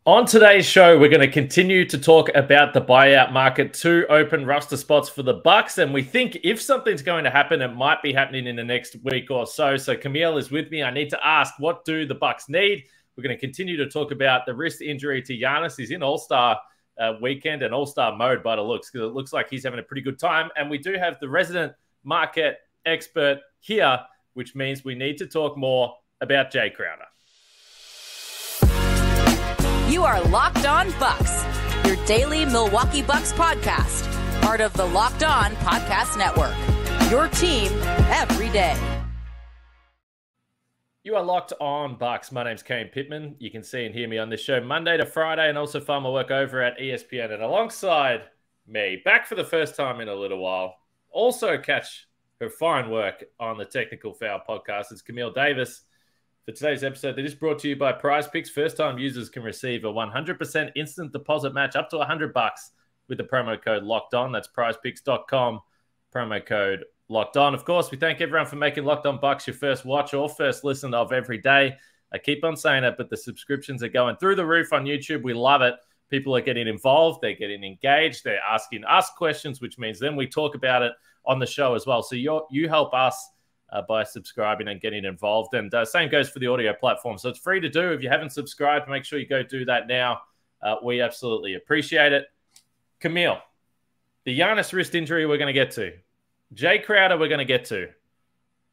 On today's show, we're going to continue to talk about the buyout market, 2 open roster spots for the Bucks, and we think if something's going to happen, it might be happening in the next week or so. So Camille is with me. I need to ask, what do the Bucks need? We're going to continue to talk about the wrist injury to Giannis. He's in All-Star weekend and All-Star mode by the looks, because it looks like he's having a pretty good time. And we do have the resident market expert here, which means we need to talk more about Jae Crowder. You are Locked On Bucks, your daily Milwaukee Bucks podcast, part of the Locked On Podcast Network, your team every day. You are Locked On Bucks. My name's Kane Pittman. You can see and hear me on this show Monday to Friday, and also find my work over at ESPN. And alongside me, back for the first time in a little while, also catch her fine work on the Technical Foul podcast. It's Camille Davis. For today's episode, that is brought to you by Prize Picks. First-time users can receive a 100% instant deposit match up to $100 with the promo code Locked On. That's prizepicks.com, promo code Locked On. Of course, we thank everyone for making Locked On Bucks your first watch or first listen of every day. I keep on saying it, but the subscriptions are going through the roof on YouTube. We love it. People are getting involved. They're getting engaged. They're asking us questions, which means then we talk about it on the show as well. So you help us by subscribing and getting involved. And same goes for the audio platform. So it's free to do. If you haven't subscribed, make sure you go do that now. We absolutely appreciate it. Camille, the Giannis wrist injury we're going to get to. Jae Crowder we're going to get to.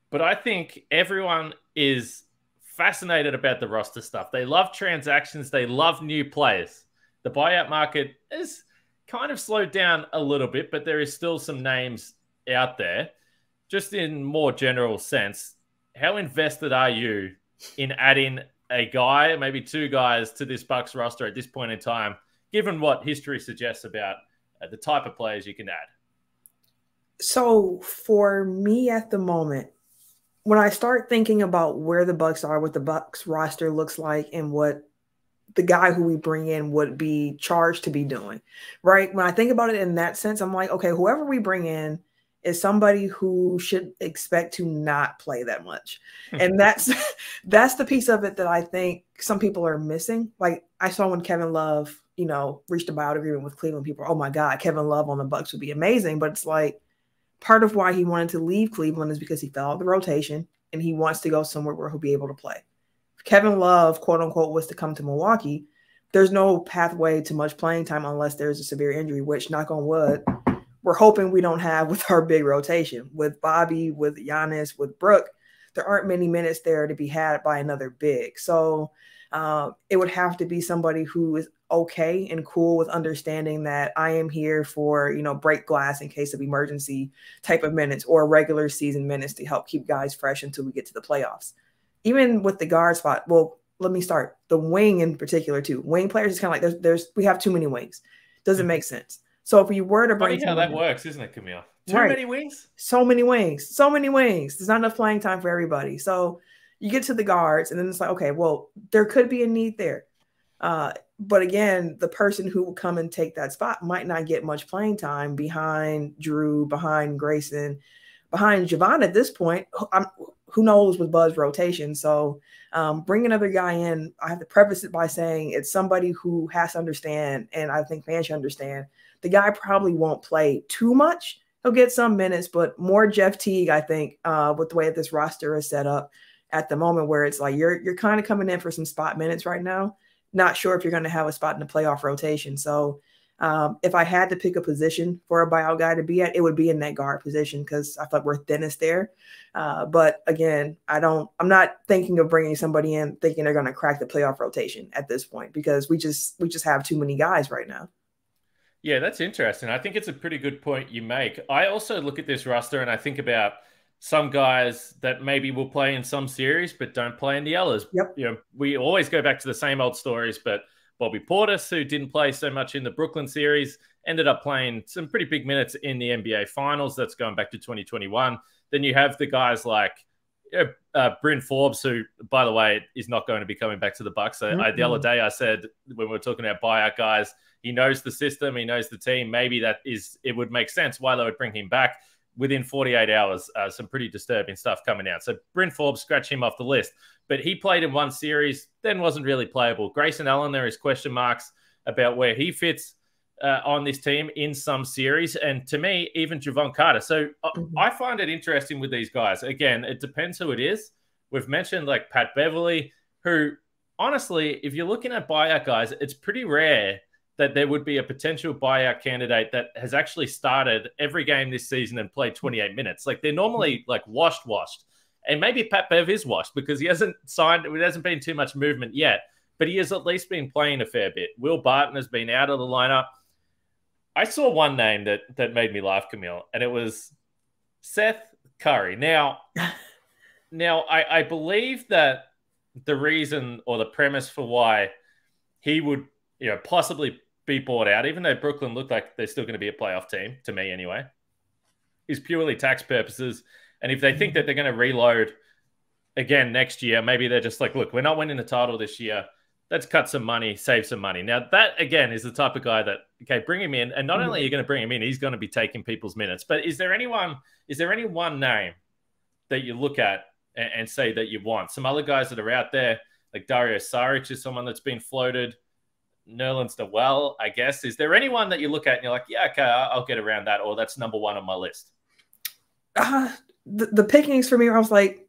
But I think everyone is fascinated about the roster stuff. They love transactions. They love new players. The buyout market is kind of slowed down a little bit, but there is still some names out there. Just in more general sense, how invested are you in adding a guy, maybe 2 guys, to this Bucks roster at this point in time, given what history suggests about the type of players you can add? So for me at the moment, when I start thinking about where the Bucks are, what the Bucks roster looks like, and what the guy who we bring in would be charged to be doing, right? When I think about it in that sense, I'm like, okay, whoever we bring in is somebody who should expect to not play that much. And that's the piece of it that I think some people are missing. Like I saw when Kevin Love, reached a buyout agreement with Cleveland, people are, oh my God, Kevin Love on the Bucks would be amazing. But it's like part of why he wanted to leave Cleveland is because he fell out of the rotation and he wants to go somewhere where he'll be able to play. If Kevin Love, quote unquote, was to come to Milwaukee, there's no pathway to much playing time unless there's a severe injury, which, knock on wood, we're hoping we don't have with our big rotation. With Bobby, with Giannis, with Brooke, there aren't many minutes there to be had by another big. So it would have to be somebody who is okay and cool with understanding that I am here for, break glass in case of emergency type of minutes or regular season minutes to help keep guys fresh until we get to the playoffs. Even with the guard spot, well, let me start. The wing in particular too. Wing players is kind of like we have too many wings. Doesn't make sense. So if you were to bring, funny how that works, isn't it, Camille? Too many wings? So many wings. So many wings. There's not enough playing time for everybody. So you get to the guards, and then it's like, okay, well, there could be a need there. But again, the person who will come and take that spot might not get much playing time behind Drew, behind Grayson, behind Javon at this point. Who knows with Bud's rotation? So bring another guy in. I have to preface it by saying it's somebody who has to understand, and I think fans should understand, the guy probably won't play too much. He'll get some minutes, but more Jeff Teague, I think, with the way that this roster is set up at the moment, where it's like you're kind of coming in for some spot minutes right now. Not sure if you're going to have a spot in the playoff rotation. So if I had to pick a position for a buyout guy to be at, it would be in that guard position because I thought we're thinnest there. But again, I'm not thinking of bringing somebody in thinking they're going to crack the playoff rotation at this point because we just have too many guys right now. Yeah, that's interesting. I think it's a pretty good point you make. I also look at this roster and I think about some guys that maybe will play in some series but don't play in the others. Yep. We always go back to the same old stories, but Bobby Portis, who didn't play so much in the Brooklyn series, ended up playing some pretty big minutes in the NBA Finals. That's going back to 2021. Then you have the guys like Bryn Forbes, who, by the way, is not going to be coming back to the Bucks. The other day I said, when we were talking about buyout guys, he knows the system, he knows the team. Maybe it would make sense why they would bring him back. Within 48 hours, some pretty disturbing stuff coming out. So Bryn Forbes, scratch him off the list. but he played in one series, then wasn't really playable. Grayson Allen, there is question marks about where he fits on this team in some series. And to me, even Jevon Carter. So I find it interesting with these guys. Again, it depends who it is. We've mentioned like Pat Beverly, who honestly, if you're looking at buyout guys, it's pretty rare that there would be a potential buyout candidate that has actually started every game this season and played 28 minutes. Like they're normally like washed. And maybe Pat Bev is washed because he hasn't signed. It hasn't been too much movement yet, but he has at least been playing a fair bit. Will Barton has been out of the lineup. I saw one name that made me laugh, Camille, and it was Seth Curry. Now I believe that the reason or the premise for why he would, possibly be bought out, even though Brooklyn looked like they're still going to be a playoff team, to me anyway, is purely tax purposes. And if they think that they're going to reload again next year, maybe they're just like, look, we're not winning the title this year. Let's cut some money, save some money. Now, that, again, is the type of guy that, okay, bring him in. And not only are you going to bring him in, he's going to be taking people's minutes. But is there any one name that you look at and say that you want? Some other guys that are out there, like Dario Saric is someone that's been floated. Nerlens Noel, I guess. Is there anyone that you look at and you're like, yeah, okay, I'll get around that, or that's number one on my list? The pickings for me, I was like,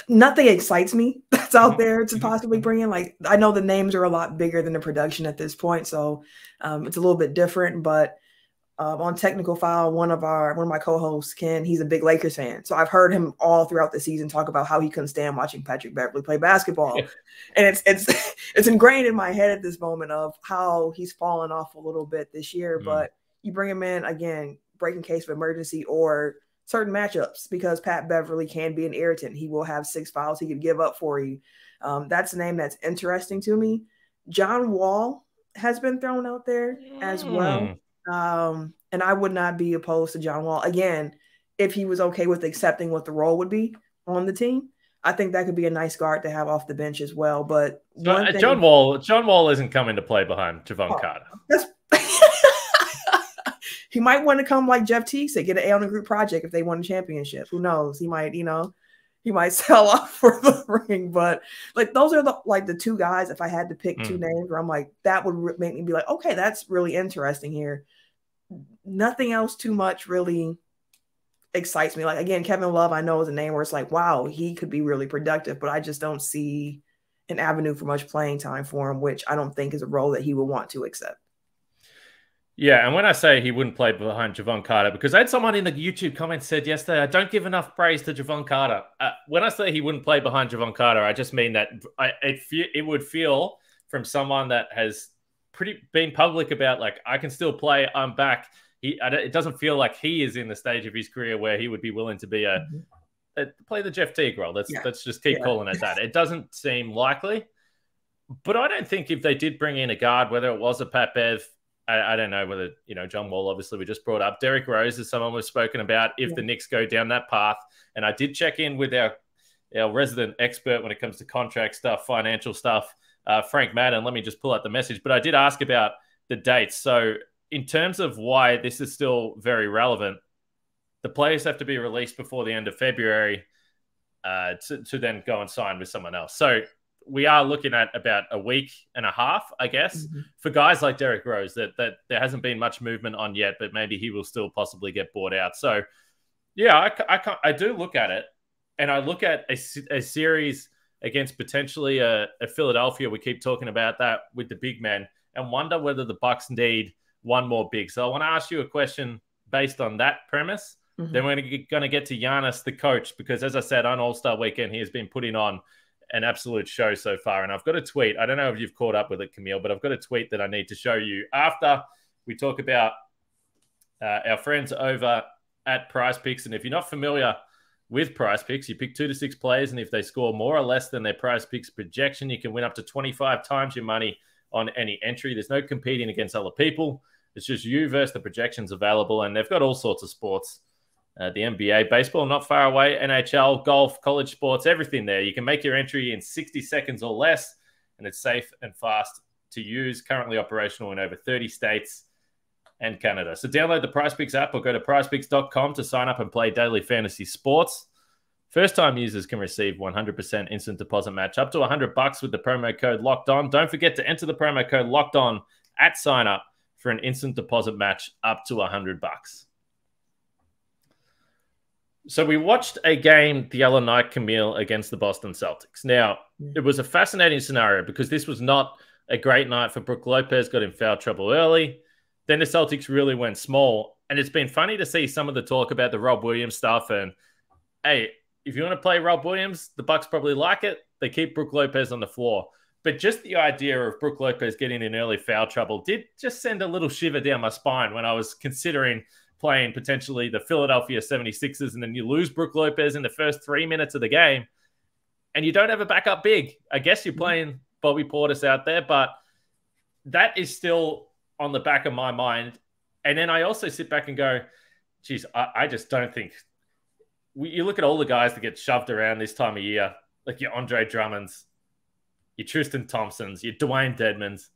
nothing excites me that's out there to possibly bring in. Like, I know the names are a lot bigger than the production at this point, so it's a little bit different. But on Technical File, one of my co-hosts, Ken, he's a big Lakers fan, so I've heard him all throughout the season talk about how he couldn't stand watching Patrick Beverley play basketball, and it's ingrained in my head at this moment of how he's fallen off a little bit this year. But you bring him in again, breaking case of emergency or certain matchups, because Pat Beverley can be an irritant. He will have 6 fouls he could give up for you. That's a name that's interesting to me. John Wall has been thrown out there as well. And I would not be opposed to John Wall. Again, if he was okay with accepting what the role would be on the team, I think that could be a nice guard to have off the bench as well. But John Wall isn't coming to play behind Jevon Carter. He might want to come like Jeff Teague said, get an A on the group project if they won a championship. Who knows? He might, he might sell off for the ring. But like those are the 2 guys. If I had to pick 2 names, where I'm like, that would make me be like, okay, that's really interesting here. Nothing else too much really excites me. Like, again, Kevin Love, I know, is a name where it's like, wow, he could be really productive, but I just don't see an avenue for much playing time for him, which I don't think is a role that he would want to accept. Yeah, and when I say he wouldn't play behind Jevon Carter, because I had someone in the YouTube comments said yesterday, I don't give enough praise to Jevon Carter. When I say he wouldn't play behind Jevon Carter, I just mean that it would feel from someone that has been public about, like, I can still play, I'm back. It doesn't feel like he is in the stage of his career where he would be willing to be play the Jeff Teague role. Let's just keep calling it that. It doesn't seem likely, but I don't think if they did bring in a guard, whether it was a Pat Bev, I don't know whether, John Wall, obviously we just brought up. Derrick Rose is someone we've spoken about if the Knicks go down that path. And I did check in with our resident expert when it comes to contract stuff, financial stuff, Frank Madden. Let me just pull out the message. But I did ask about the dates. So in terms of why this is still very relevant, the players have to be released before the end of February to then go and sign with someone else. So we are looking at about a week and a half, I guess, for guys like Derrick Rose that there hasn't been much movement on yet, but maybe he will still possibly get bought out. So, yeah, I do look at it, and I look at a series against potentially a Philadelphia. We keep talking about that with the big men, and wonder whether the Bucks need one more big. So I want to ask you a question based on that premise. Then we're going to get to Giannis, the coach, because as I said, on All-Star Weekend, he has been putting on an absolute show so far. And I've got a tweet. I don't know if you've caught up with it, Camille, but I've got a tweet that I need to show you after we talk about our friends over at Prize Picks. And if you're not familiar with Prize Picks, you pick 2 to 6 players, and if they score more or less than their Prize Picks projection, you can win up to 25 times your money on any entry. There's no competing against other people. It's just you versus the projections available, and they've got all sorts of sports. The NBA, baseball, not far away, NHL, golf, college sports, everything there. You can make your entry in 60 seconds or less, and it's safe and fast to use. Currently operational in over 30 states and Canada. So download the PrizePicks app or go to prizepicks.com to sign up and play daily fantasy sports. First-time users can receive 100% instant deposit match up to $100 with the promo code Locked On. Don't forget to enter the promo code Locked On at sign up for an instant deposit match up to $100. So we watched a game the other night, Camille, against the Boston Celtics. Now, it was a fascinating scenario because this was not a great night for Brook Lopez, got in foul trouble early. Then the Celtics really went small. And it's been funny to see some of the talk about the Rob Williams stuff. And, hey, if you want to play Rob Williams, the Bucks probably like it. They keep Brook Lopez on the floor. But just the idea of Brook Lopez getting in early foul trouble did just send a little shiver down my spine when I was considering playing potentially the Philadelphia 76ers, and then you lose Brook Lopez in the first 3 minutes of the game, and you don't have a backup big. I guess you're playing Bobby Portis out there, but that is still on the back of my mind. And then I also sit back and go, geez, I just don't think you look at all the guys that get shoved around this time of year, like your Andre Drummonds, your Tristan Thompsons, your Dwayne Dedmans.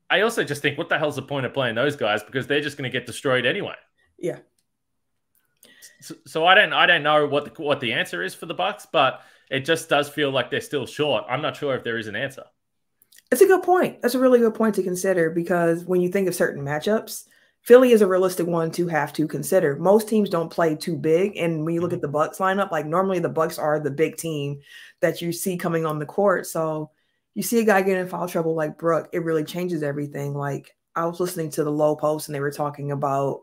I also just think, what the hell's the point of playing those guys? Because they're just going to get destroyed anyway. Yeah. So I don't know what the answer is for the Bucks, but it just does feel like they're still short. I'm not sure if there is an answer. It's a good point. That's a really good point to consider, because when you think of certain matchups, Philly is a realistic one to have to consider. Most teams don't play too big, and when you look at the Bucks lineup, like normally the Bucks are the big team that you see coming on the court. So you see a guy getting in foul trouble like Brook, it really changes everything. Like, I was listening to the Low Post, and they were talking about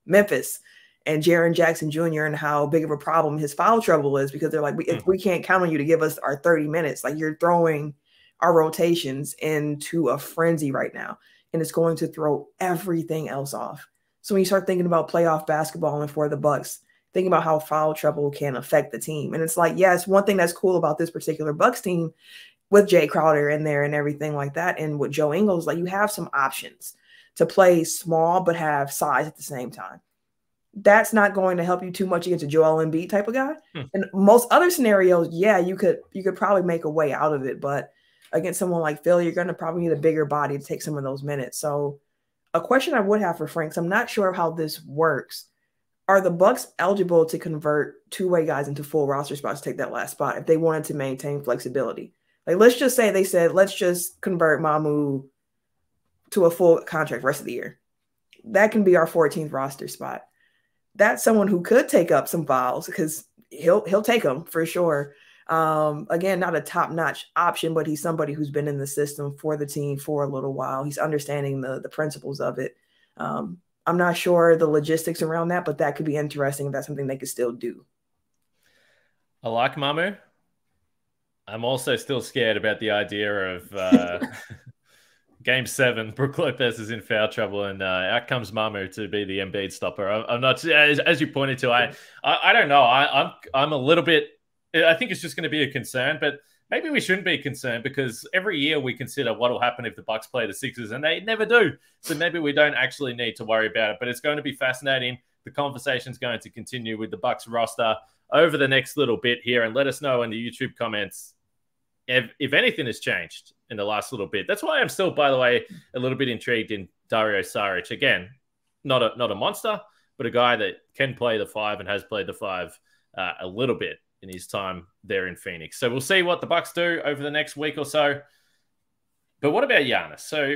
Memphis and Jaren Jackson Jr. and how big of a problem his foul trouble is, because they're like, if we can't count on you to give us our 30 minutes, like, you're throwing our rotations into a frenzy right now, and it's going to throw everything else off. So when you start thinking about playoff basketball and for the Bucks, thinking about how foul trouble can affect the team. And it's like, yes, one thing that's cool about this particular Bucks team with Jae Crowder in there and everything like that, and with Joe Ingles, like, you have some options to play small but have size at the same time. That's not going to help you too much against a Joel Embiid type of guy. And most other scenarios, yeah, you could probably make a way out of it, but against someone like Phil, you're going to probably need a bigger body to take some of those minutes. So a question I would have for Frank, I'm not sure how this works. Are the Bucks eligible to convert two-way guys into full roster spots to take that last spot if they wanted to maintain flexibility? Like, let's just say they said, let's just convert Mamu to a full contract rest of the year. That can be our 14th roster spot. That's someone who could take up some fouls, because he'll take them for sure. Again, not a top-notch option, but he's somebody who's been in the system for the team for a little while. He's understanding the principles of it. I'm not sure the logistics around that, but that could be interesting if that's something they could still do. I like Mamu. I'm also still scared about the idea of Game 7. Brook Lopez is in foul trouble, and out comes Mamu to be the Embiid stopper. I'm not, as you pointed to. I don't know. I'm a little bit. I think it's just going to be a concern, but maybe we shouldn't be concerned, because every year we consider what will happen if the Bucks play the Sixers, and they never do. So maybe we don't actually need to worry about it. But it's going to be fascinating. The conversation's going to continue with the Bucks roster over the next little bit here, and let us know in the YouTube comments if anything has changed in the last little bit. That's why I'm still, by the way, a little bit intrigued in Dario Saric. Again, not a monster, but a guy that can play the 5 and has played the 5 a little bit in his time there in Phoenix. So we'll see what the Bucks do over the next week or so. But what about Giannis? So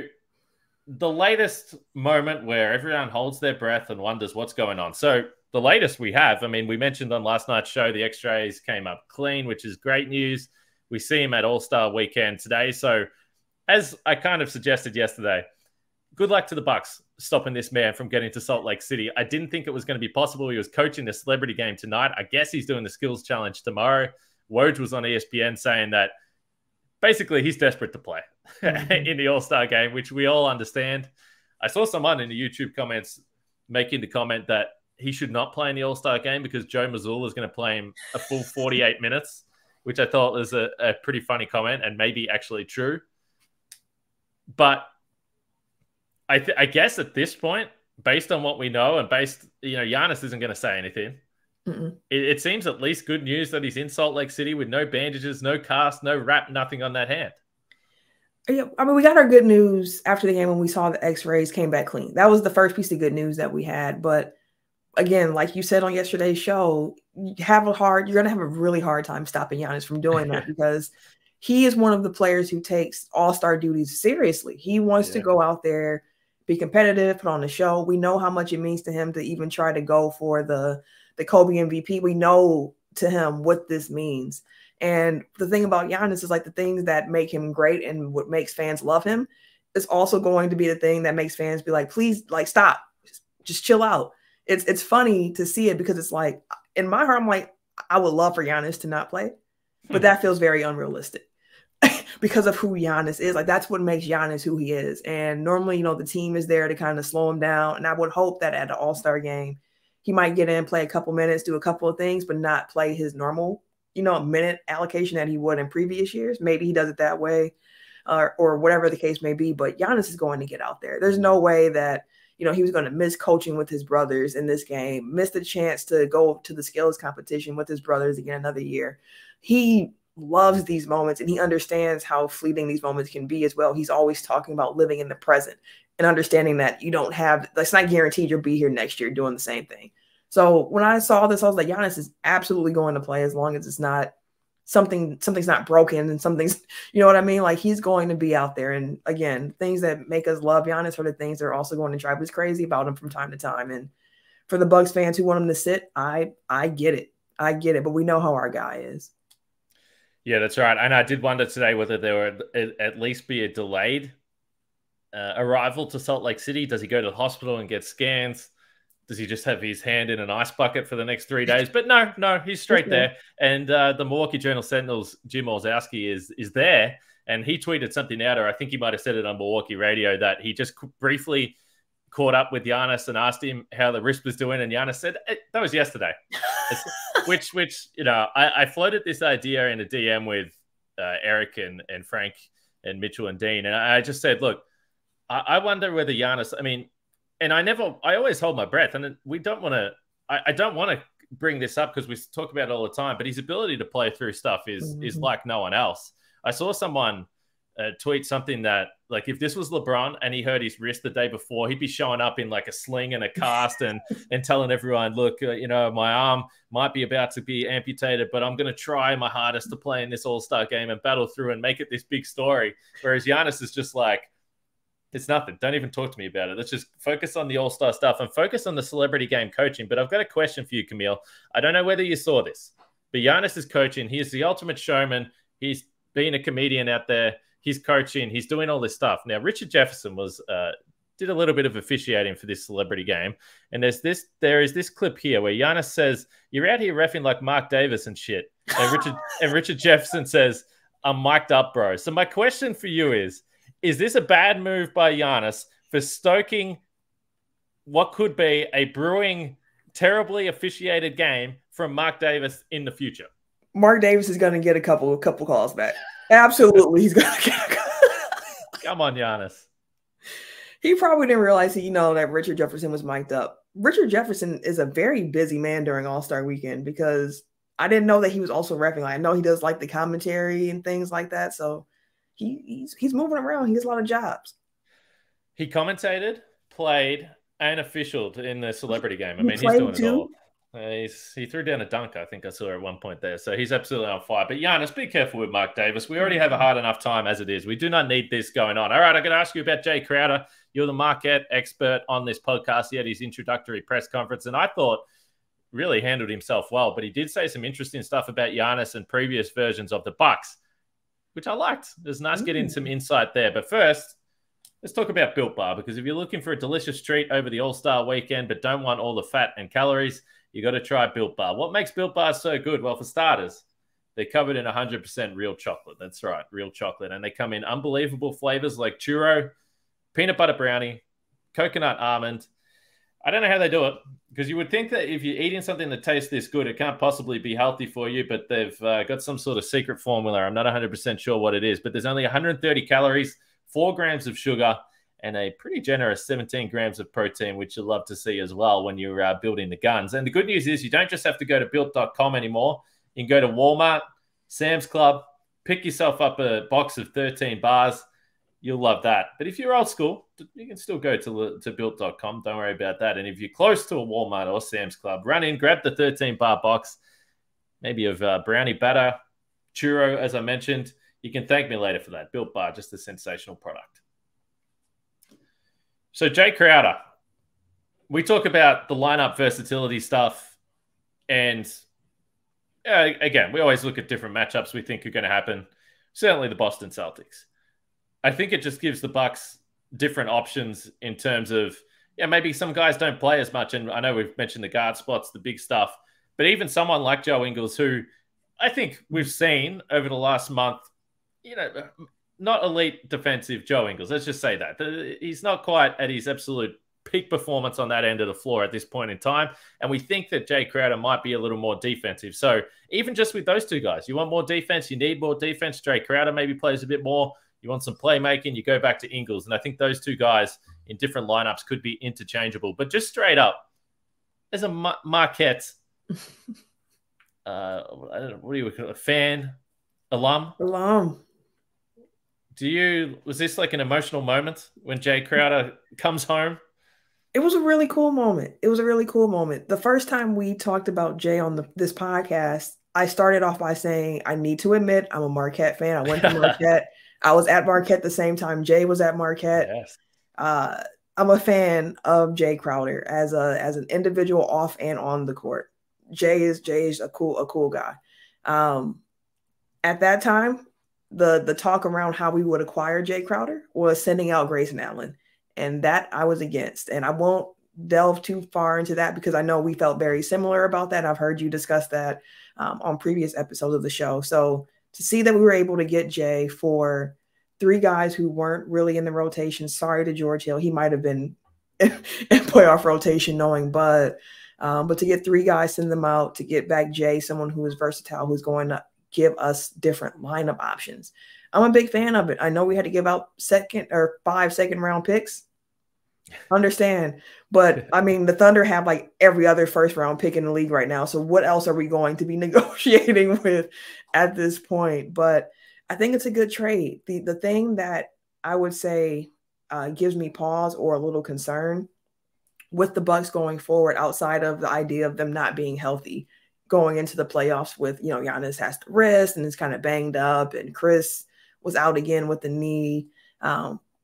the latest moment where everyone holds their breath and wonders what's going on. So the latest we have, I mean, we mentioned on last night's show, the X-rays came up clean, which is great news. We see him at All-Star Weekend today. So as I kind of suggested yesterday, good luck to the Bucks stopping this man from getting to Salt Lake City. I didn't think it was going to be possible. He was coaching the celebrity game tonight. I guess he's doing the skills challenge tomorrow. Woj was on ESPN saying that basically he's desperate to play in the All-Star game, which we all understand. I saw someone in the YouTube comments making the comment that he should not play in the All-Star game because Joe Mazzulla is going to play him a full 48 minutes, which I thought was a pretty funny comment and maybe actually true. But I guess at this point, based on what we know and Giannis isn't going to say anything. It seems at least good news that he's in Salt Lake City with no bandages, no cast, no wrap, nothing on that hand. Yeah, I mean, we got our good news after the game when we saw the X-rays came back clean. That was the first piece of good news that we had. But again, like you said on yesterday's show, you're going to have a really hard time stopping Giannis from doing that because he is one of the players who takes all-star duties seriously. He wants to go out there, be competitive, put on the show. We know how much it means to him to even try to go for the Kobe MVP. We know to him what this means. And the thing about Giannis is like the things that make him great and what makes fans love him is also going to be the thing that makes fans be like, please, like, stop, just chill out. It's funny to see it because it's like, in my heart, I'm like, I would love for Giannis to not play, but that feels very unrealistic because of who Giannis is. Like, that's what makes Giannis who he is. And normally, the team is there to kind of slow him down. And I would hope that at the All-Star game, he might get in, play a couple minutes, do a couple of things, but not play his normal, minute allocation that he would in previous years. Maybe he does it that way or whatever the case may be. But Giannis is going to get out there. There's no way that, he was going to miss coaching with his brothers in this game, miss the chance to go to the skills competition with his brothers again another year. He loves these moments and he understands how fleeting these moments can be as well. He's always talking about living in the present and understanding that it's not guaranteed you'll be here next year doing the same thing. So when I saw this, I was like, Giannis is absolutely going to play as long as it's not something's not broken and something's, you know what I mean? Like, he's going to be out there. And again, things that make us love Giannis are the things that are also going to drive us crazy about him from time to time. And for the Bucks fans who want him to sit, I get it. I get it. But we know how our guy is. Yeah, that's right. And I did wonder today whether there would at least be a delayed arrival to Salt Lake City. Does he go to the hospital and get scans? Does he just have his hand in an ice bucket for the next 3 days? But no, he's straight there. And the Milwaukee Journal-Sentinel's Jim Olszewski is there. And he tweeted something out, or I think he might have said it on Milwaukee radio, that he just briefly caught up with Giannis and asked him how the wrist was doing. And Giannis said, that was yesterday. which I floated this idea in a DM with Eric and Frank and Mitchell and Dean. And I just said, look, I wonder whether Giannis, and I always hold my breath, and we don't want to, I don't want to bring this up because we talk about it all the time, but his ability to play through stuff is like no one else. I saw someone tweet something that, like, if this was LeBron and he hurt his wrist the day before, he'd be showing up in like a sling and a cast and telling everyone, look, my arm might be about to be amputated, but I'm going to try my hardest to play in this All-Star game and battle through and make it this big story. Whereas Giannis is just like, it's nothing. Don't even talk to me about it. Let's just focus on the All-Star stuff and focus on the celebrity game coaching. But I've got a question for you, Camille. I don't know whether you saw this, but Giannis is coaching. He's the ultimate showman. He's being a comedian out there. He's coaching. He's doing all this stuff. Now, Richard Jefferson did a little bit of officiating for this celebrity game. And there is this clip here where Giannis says, you're out here reffing like Mark Davis and shit. And Richard Jefferson says, I'm mic'd up, bro. So my question for you is this a bad move by Giannis for stoking what could be a brewing, terribly officiated game from Mark Davis in the future? Mark Davis is going to get a couple calls back. Absolutely, he's going to get a couple. Come on, Giannis. He probably didn't realize that Richard Jefferson was mic'd up. Richard Jefferson is a very busy man during All-Star Weekend because I didn't know that he was also reffing. I know he does like the commentary and things like that, so he's moving around. He has a lot of jobs. He commentated, played, and officialed in the celebrity game. He's doing it all. He threw down a dunk, I think I saw at one point there. So he's absolutely on fire. But Giannis, be careful with Mark Davis. We already have a hard enough time as it is. We do not need this going on. All right, I'm going to ask you about Jae Crowder. You're the market expert on this podcast. He had his introductory press conference, and I thought really handled himself well. But he did say some interesting stuff about Giannis and previous versions of the Bucks, which I liked. It was nice getting some insight there. But first, let's talk about Built Bar, because if you're looking for a delicious treat over the All-Star weekend but don't want all the fat and calories, you got to try Built Bar. What makes Built Bar so good? Well, for starters, they're covered in 100% real chocolate. That's right, real chocolate. And they come in unbelievable flavors like churro, peanut butter brownie, coconut almond. I don't know how they do it, because you would think that if you're eating something that tastes this good, it can't possibly be healthy for you, but they've got some sort of secret formula. I'm not 100% sure what it is, but there's only 130 calories, 4 grams of sugar, and a pretty generous 17 grams of protein, which you'll love to see as well when you're building the guns. And the good news is you don't just have to go to built.com anymore. You can go to Walmart, Sam's Club, pick yourself up a box of 13 bars. you'll love that. But if you're old school, you can still go to built.com. Don't worry about that. And if you're close to a Walmart or Sam's Club, run in, grab the 13-bar box, maybe of brownie batter, churro, as I mentioned. You can thank me later for that. Built Bar, just a sensational product. So Jae Crowder, we talk about the lineup versatility stuff. And again, we always look at different matchups we think are going to happen. Certainly the Boston Celtics. I think it just gives the Bucks different options in terms of, maybe some guys don't play as much. And I know we've mentioned the guard spots, the big stuff. But even someone like Joe Ingles, who I think we've seen over the last month, not elite defensive Joe Ingles. Let's just say that. He's not quite at his absolute peak performance on that end of the floor at this point in time. And we think that Jae Crowder might be a little more defensive. So even just with those two guys, you want more defense, you need more defense. Jae Crowder maybe plays a bit more. You want some playmaking, you go back to Ingles. And I think those two guys in different lineups could be interchangeable. But just straight up, as a Marquette, I don't know, what do you call it? Fan? Alum? Was this like an emotional moment when Jae Crowder comes home? It was a really cool moment. The first time we talked about Jae on this podcast, I started off by saying, I need to admit, I'm a Marquette fan. I went to Marquette. I was at Marquette the same time Jae was at Marquette. Yes. I'm a fan of Jae Crowder as an individual off and on the court. Jae is a cool guy. At that time, the talk around how we would acquire Jae Crowder was sending out Grayson Allen. And that I was against. And I won't delve too far into that because I know we felt very similar about that. I've heard you discuss that on previous episodes of the show. So to see that we were able to get Jae for 3 guys who weren't really in the rotation, sorry to George Hill, he might have been in playoff rotation knowing Bud. But to get 3 guys, send them out, to get back Jae, someone who is versatile, who's going to give us different lineup options. I'm a big fan of it. I know we had to give out 5 second-round picks. Understand. But, I mean, the Thunder have like every other first-round pick in the league right now. So what else are we going to be negotiating with at this point? But I think it's a good trade. The thing that I would say gives me pause or a little concern with the Bucks going forward, outside of the idea of them not being healthy going into the playoffs with, Giannis has the wrist and is kind of banged up, and Chris was out again with the knee.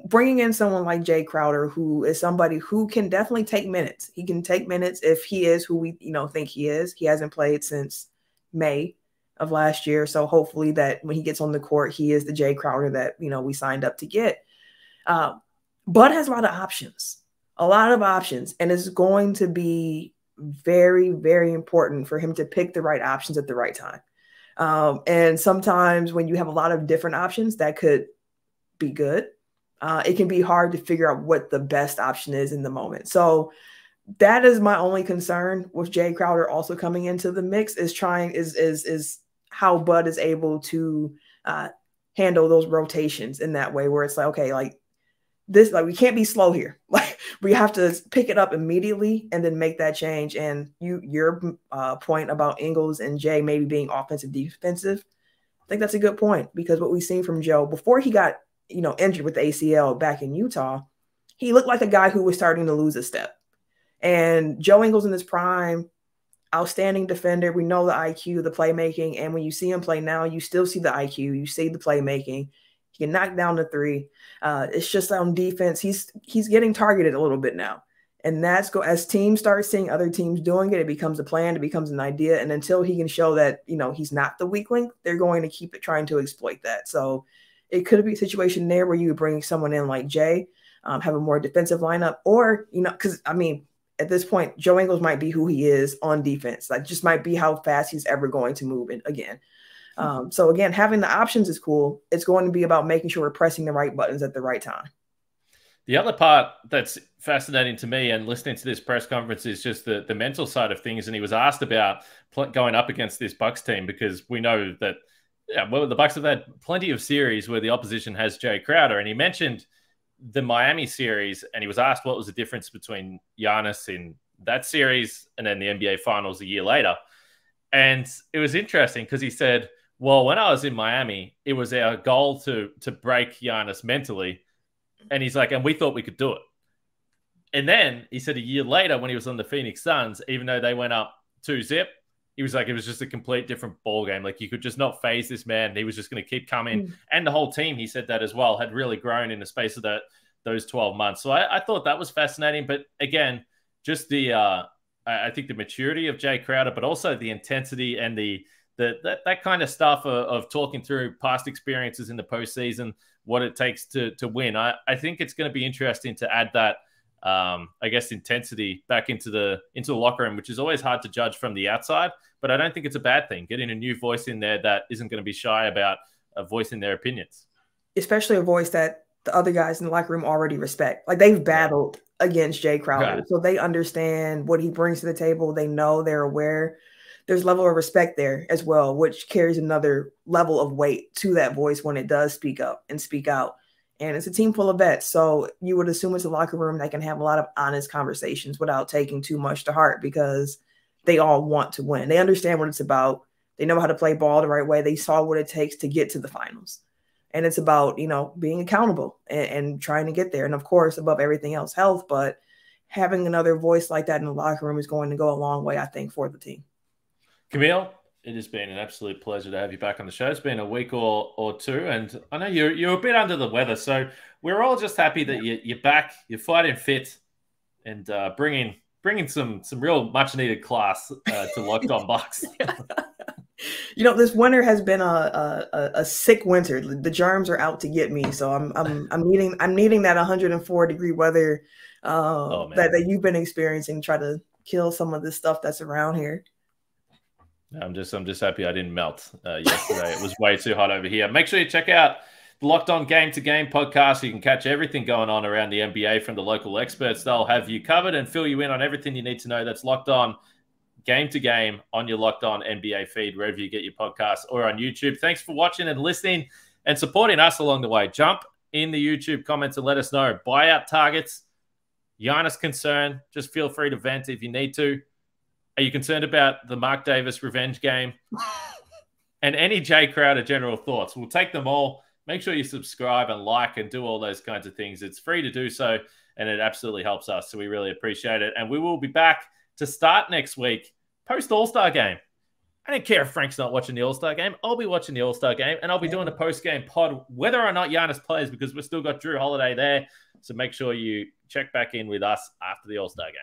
Bringing in someone like Jae Crowder, who is somebody who can definitely take minutes. He can take minutes if he is who we, think he is. He hasn't played since May of last year. So hopefully that when he gets on the court, he is the Jae Crowder that, we signed up to get. Bud has a lot of options. And it's going to be very, very important for him to pick the right options at the right time. And sometimes when you have a lot of different options, that could be good. It can be hard to figure out what the best option is in the moment. So that is my only concern with Jae Crowder also coming into the mix, is how Bud is able to handle those rotations in that way, where it's like, okay, like this, like we can't be slow here. Like we have to pick it up immediately and then make that change. And your point about Ingles and Jae maybe being offensive, defensive, I think that's a good point, because what we've seen from Joe before he got injured with the ACL back in Utah, he looked like a guy who was starting to lose a step. And Joe Ingles in his prime, outstanding defender. We know the IQ, the playmaking. And when you see him play now, you still see the IQ, you see the playmaking. He can knock down the 3. It's just on defense. He's getting targeted a little bit now. And that's as teams start seeing other teams doing it, it becomes a plan, it becomes an idea. And until he can show that, he's not the weak link, they're going to keep trying to exploit that. So it could be a situation there where you would bring someone in like Jae, have a more defensive lineup, or, because at this point, Joe Ingles might be who he is on defense. Like just might be how fast he's ever going to move in again. So again, having the options is cool. It's going to be about making sure we're pressing the right buttons at the right time. The other part that's fascinating to me and listening to this press conference is just the mental side of things. And he was asked about going up against this Bucks team, because we know that the Bucks have had plenty of series where the opposition has Jae Crowder. And he mentioned the Miami series, and he was asked what was the difference between Giannis in that series and then the NBA Finals a year later. And it was interesting because he said, well, when I was in Miami, it was our goal to break Giannis mentally. And he's like, and we thought we could do it. And then he said a year later when he was on the Phoenix Suns, even though they went up 2-0, he was like, it was just a complete different ball game. Like, you could just not phase this man. He was just going to keep coming. And the whole team, he said that as well, had really grown in the space of those 12 months. So I thought that was fascinating. But again, just I think the maturity of Jae Crowder, but also the intensity and that kind of stuff of talking through past experiences in the postseason, what it takes to win. I think it's going to be interesting to add that, I guess, intensity back into the locker room, which is always hard to judge from the outside, but I don't think it's a bad thing. Getting a new voice in there that isn't going to be shy about voicing their opinions. Especially a voice that the other guys in the locker room already respect. Like, they've battled against Jae Crowder, so they understand what he brings to the table. They know, they're aware. There's a level of respect there as well, which carries another level of weight to that voice when it does speak up and speak out. And it's a team full of vets. So you would assume it's a locker room that can have a lot of honest conversations without taking too much to heart, because they all want to win. They understand what it's about. They know how to play ball the right way. They saw what it takes to get to the finals. And it's about, being accountable and trying to get there. And of course, above everything else, health. But having another voice like that in the locker room is going to go a long way, I think, for the team. Camille, it has been an absolute pleasure to have you back on the show. It's been a week or two, and I know you're a bit under the weather, so we're all just happy that you're back, you're fighting fit, and bringing some real much-needed class to Locked On Bucks. This winter has been a sick winter. The germs are out to get me, so I'm needing that 104-degree weather that you've been experiencing to try to kill some of this stuff that's around here. I'm just happy I didn't melt yesterday. It was way too hot over here. Make sure you check out the Locked On Game to Game podcast. You can catch everything going on around the NBA from the local experts. They'll have you covered and fill you in on everything you need to know. That's Locked On Game to Game on your Locked On NBA feed, wherever you get your podcasts, or on YouTube. Thanks for watching and listening and supporting us along the way. Jump in the YouTube comments and let us know. Buyout targets, Giannis concern. Just feel free to vent if you need to. Are you concerned about the Mark Davis revenge game? And any Jae Crowder general thoughts? We'll take them all. Make sure you subscribe and like and do all those kinds of things. It's free to do so, and it absolutely helps us, so we really appreciate it. And we will be back to start next week, post-All-Star game. I don't care if Frank's not watching the All-Star game. I'll be watching the All-Star game, and I'll be doing a post-game pod, whether or not Giannis plays, because we've still got Drew Holiday there. So make sure you check back in with us after the All-Star game.